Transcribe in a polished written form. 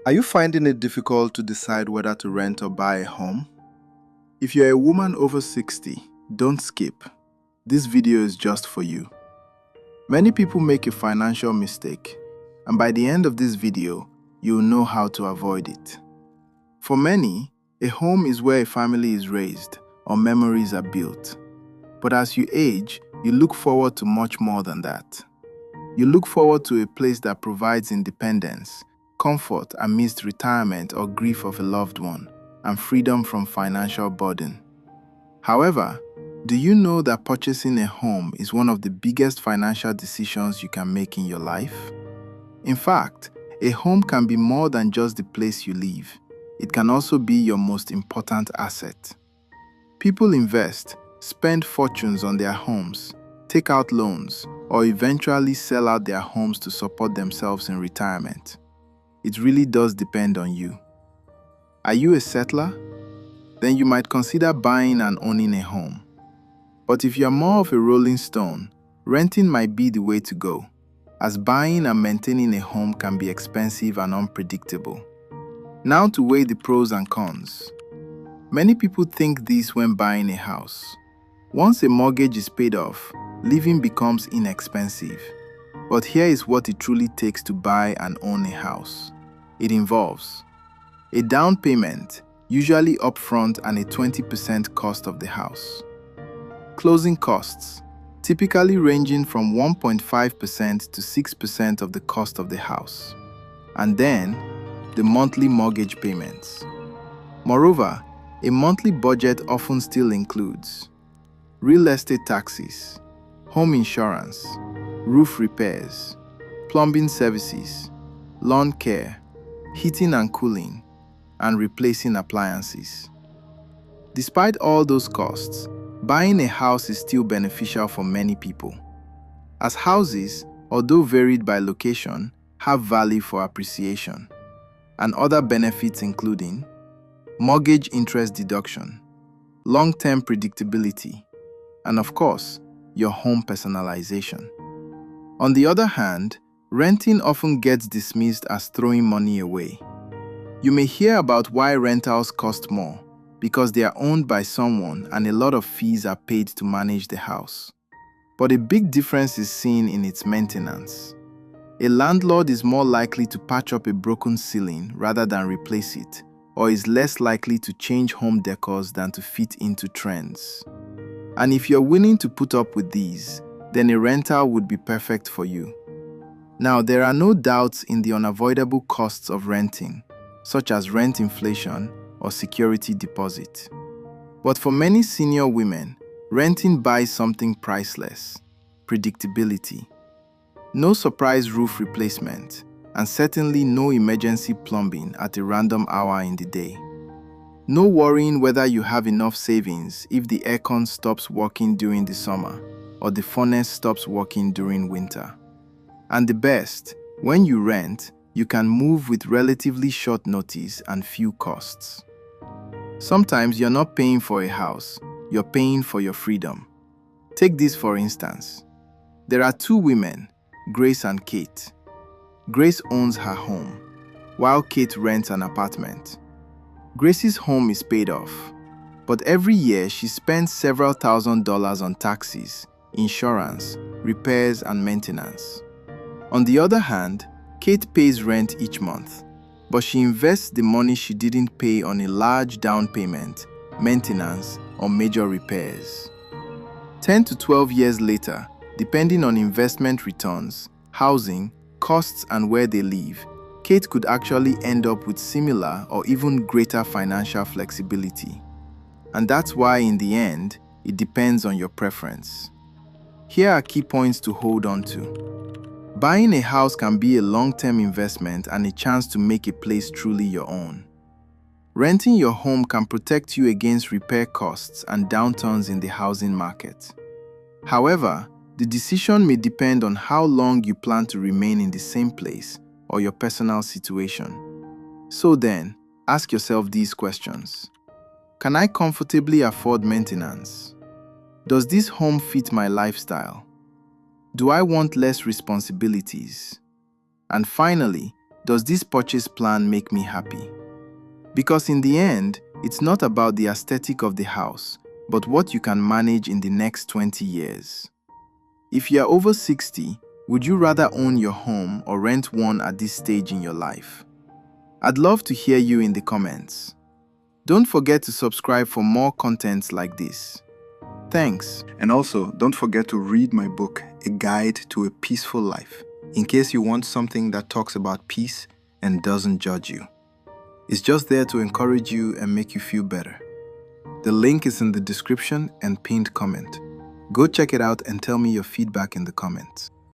Are you finding it difficult to decide whether to rent or buy a home? If you're a woman over 60, don't skip. This video is just for you. Many people make a financial mistake, and by the end of this video, you'll know how to avoid it. For many, a home is where a family is raised or memories are built. But as you age, you look forward to much more than that. You look forward to a place that provides independence, comfort amidst retirement or grief of a loved one, and freedom from financial burden. However, do you know that purchasing a home is one of the biggest financial decisions you can make in your life? In fact, a home can be more than just the place you live. It can also be your most important asset. People invest, spend fortunes on their homes, take out loans, or eventually sell out their homes to support themselves in retirement. It really does depend on you. Are you a settler? Then you might consider buying and owning a home. But if you're more of a rolling stone, renting might be the way to go, as buying and maintaining a home can be expensive and unpredictable. Now to weigh the pros and cons. Many people think this when buying a house. Once a mortgage is paid off, living becomes inexpensive. But here is what it truly takes to buy and own a house. It involves a down payment, usually upfront, and a 20% cost of the house. Closing costs, typically ranging from 1.5% to 6% of the cost of the house. And then, the monthly mortgage payments. Moreover, a monthly budget often still includes real estate taxes, home insurance, roof repairs, plumbing services, lawn care, heating and cooling, and replacing appliances. Despite all those costs, buying a house is still beneficial for many people, as houses, although varied by location, have value for appreciation, and other benefits including mortgage interest deduction, long-term predictability, and of course, your home personalization. On the other hand, renting often gets dismissed as throwing money away. You may hear about why rentals cost more, because they are owned by someone and a lot of fees are paid to manage the house. But a big difference is seen in its maintenance. A landlord is more likely to patch up a broken ceiling rather than replace it, or is less likely to change home decors than to fit into trends. And if you're willing to put up with these, then a rental would be perfect for you. Now, there are no doubts in the unavoidable costs of renting, such as rent inflation or security deposit. But for many senior women, renting buys something priceless: predictability. No surprise roof replacement, and certainly no emergency plumbing at a random hour in the day. No worrying whether you have enough savings if the aircon stops working during the summer or the furnace stops working during winter. And the best, when you rent, you can move with relatively short notice and few costs. Sometimes you're not paying for a house, you're paying for your freedom. Take this for instance. There are two women, Grace and Kate. Grace owns her home, while Kate rents an apartment. Grace's home is paid off, but every year she spends several $1,000s on taxes, insurance, repairs, and maintenance. On the other hand, Kate pays rent each month, but she invests the money she didn't pay on a large down payment, maintenance, or major repairs. 10 to 12 years later, depending on investment returns, housing, costs, and where they live, Kate could actually end up with similar or even greater financial flexibility. And that's why in the end, it depends on your preference. Here are key points to hold on to. Buying a house can be a long-term investment and a chance to make a place truly your own. Renting your home can protect you against repair costs and downturns in the housing market. However, the decision may depend on how long you plan to remain in the same place or your personal situation. So then, ask yourself these questions. Can I comfortably afford maintenance? Does this home fit my lifestyle? Do I want less responsibilities? And finally, Does this purchase plan make me happy? Because in the end, it's not about the aesthetic of the house, but what you can manage in the next 20 years. If you are over 60, would you rather own your home or rent one at this stage in your life? I'd love to hear you in the comments. Don't forget to subscribe for more content like this. Thanks. And also, don't forget to read my book, A Guide to a Peaceful Life, in case you want something that talks about peace and doesn't judge you. It's just there to encourage you and make you feel better. The link is in the description and pinned comment. Go check it out and tell me your feedback in the comments.